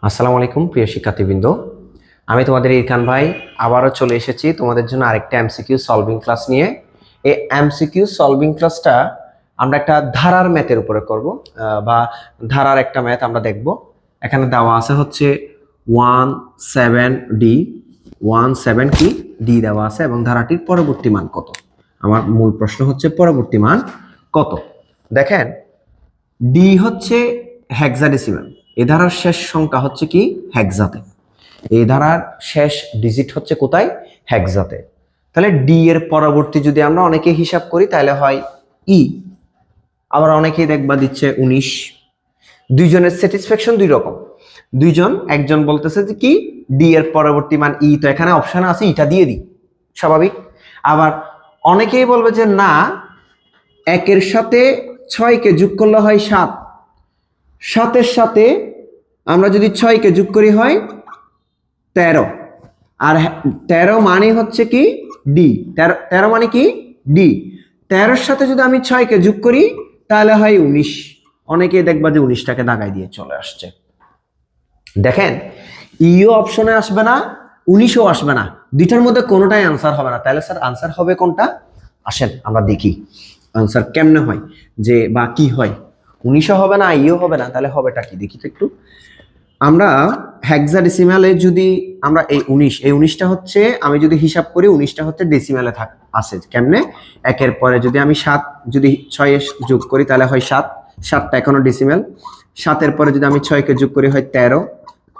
আসসালামু আলাইকুম প্রিয় শিক্ষার্থীবৃন্দ, আমি তোমাদের ইরকান ভাই আবারও চলে এসেছি তোমাদের জন্য আরেকটা এমসিকিউ সলভিং ক্লাস নিয়ে। এই এমসিকিউ সলভিং ক্লাসটা আমরা একটা ধারার ম্যাথের উপরে করব, বা ধারার একটা ম্যাথ আমরা দেখব। এখানে দেওয়া আছে হচ্ছে 17D, 17 কি ডি দেওয়া আছে এবং ধারাটির পরবর্তী মান কত। আমার মূল প্রশ্ন হচ্ছে পরবর্তী মান কত। দেখেন, ডি হচ্ছে হেক্সাডেসিমাল, এ ধারার শেষ সংখ্যা হচ্ছে কি হেক্সাতে, এই ধারার শেষ ডিজিট হচ্ছে কোথায় হেক্সাতে। তাহলে ডি এর পরবর্তী যদি আমরা অনেকে হিসাব করি তাহলে হয় ই। আবার অনেকেই দেখবা দিচ্ছে 19। দুইজনের স্যাটিসফ্যাকশন দুই রকম। একজন বলতেছে যে কি ডি এর পরবর্তী মান ই, তো এখানে অপশন আছে ইটা দিয়ে দিই, স্বাভাবিক। আবার অনেকেই বলবে যে না, একের সাথে 6কে যোগ করলে হয় 7, 7-এর সাথে আমরা যদি 6কে যোগ করি হয় 13, আর 13 মানে হচ্ছে কি ডি। 13 মানে কি ডি। 13-এর সাথে যদি আমি 6কে যোগ করি তাহলে হয় 19। অনেকেই দেখবা যে 19টাকে দাগাই দিয়ে চলে আসছে। দেখেন, ইও অপশনে আসবে না, 19ও আসবে না, দুইটার মধ্যে কোনোটাই আনসার হবে না। তাহলে স্যার আনসার হবে কোনটা? আসেন আমরা দেখি আনসার কেমনে হয়, যে বা কি হয়। 19ও হবে না, ইও হবে না, তাহলে হবেটা কি দেখি তো একটু। আমরা হেক্সাডেসিমালে যদি আমরা এই 19টা হচ্ছে, আমি যদি হিসাব করি 19টা হচ্ছে ডেসিমালে আছে কেমনে। একের পরে যদি আমি 7 যদি 6 যোগ করি তাহলে হয় 7, 7টা এখনো ডেসিমাল। 7-এর পরে যদি আমি 6কে যোগ করি হয় 13,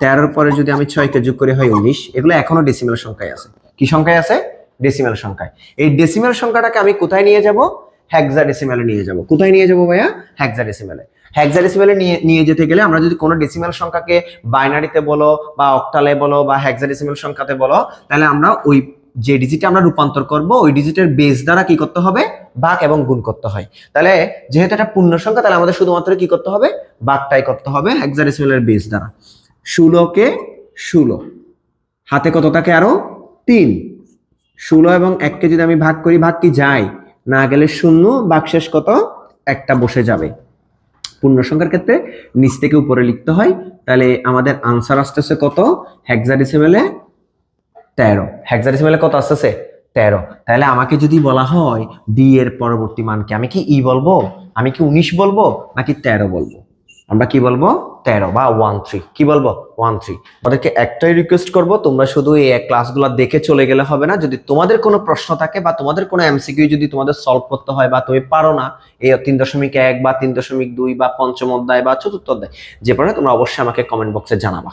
13-এর পরে যদি আমি 6কে যোগ করি হয় 19। এগুলো এখনো ডেসিমাল সংখ্যায় আছে। কি সংখ্যায় আছে? ডেসিমাল সংখ্যায়। এই ডেসিমাল সংখ্যাটাকে আমি কোথায় নিয়ে যাব? হেক্সাডেসিমালে নিয়ে যাব। কোথায় নিয়ে যাব ভাইয়া? হেক্সাডেসিমালে। হেক্সাডেসিমালে নিয়ে যেতে গেলে আমরা যদি কোনো ডেসিমাল সংখ্যাকে বাইনারিতে বলো বা অক্টালে বলো বা হেক্সাডেসিমাল সংখ্যাতে বলো, তাহলে আমরা ওই যে ডিজিটে আমরা রূপান্তর করব ওই ডিজিটের বেস দ্বারা কি করতে হবে? ভাগ এবং গুণ করতে হয়। তাহলে যেহেতু এটা পূর্ণ সংখ্যা, তাহলে আমাদের শুধুমাত্র কি করতে হবে? ভাগটাই করতে হবে হেক্সাডেসিমালের বেস দ্বারা। 16কে 16, হাতে কত থাকে আরো 3। 16 এবং 1কে যদি আমি ভাগ করি, ভাগ কি যায়? না গেলে 0, ভাগশেষ কত? একটা বসে যাবে। পূর্ণ সংখ্যার ক্ষেত্রে নিচ থেকে উপরে লিখতে হয়। তাহলে আমাদের আনসার আসতেছে কত? হেক্সাডেসিমালে 13। হেক্সাডেসিমালে কত আসতেছে? 13। তাহলে আমাকে যদি বলা হয় ডি এর পরবর্তী মানকে, আমি কি ই বলবো, আমি কি 19 বলবো, নাকি 13 বলবো? আমরা কি বলবো? 13 বা 13। কি বলবো? 13। ওদেরকে একটাই রিকোয়েস্ট করব, তোমরা শুধু এই ক্লাসগুলো দেখে চলে গেলে হবে না। যদি তোমাদের কোনো প্রশ্ন থাকে বা তোমাদের কোনো এমসিকিউ যদি তোমাদের সলভ করতে হয় বা তুমি পারো না এই 3.1 বা 3.2 বা পঞ্চম অধ্যায় বা চতুর্থ অধ্যায়, যে পড়ে তোমরা অবশ্যই আমাকে কমেন্ট বক্সে জানাবা।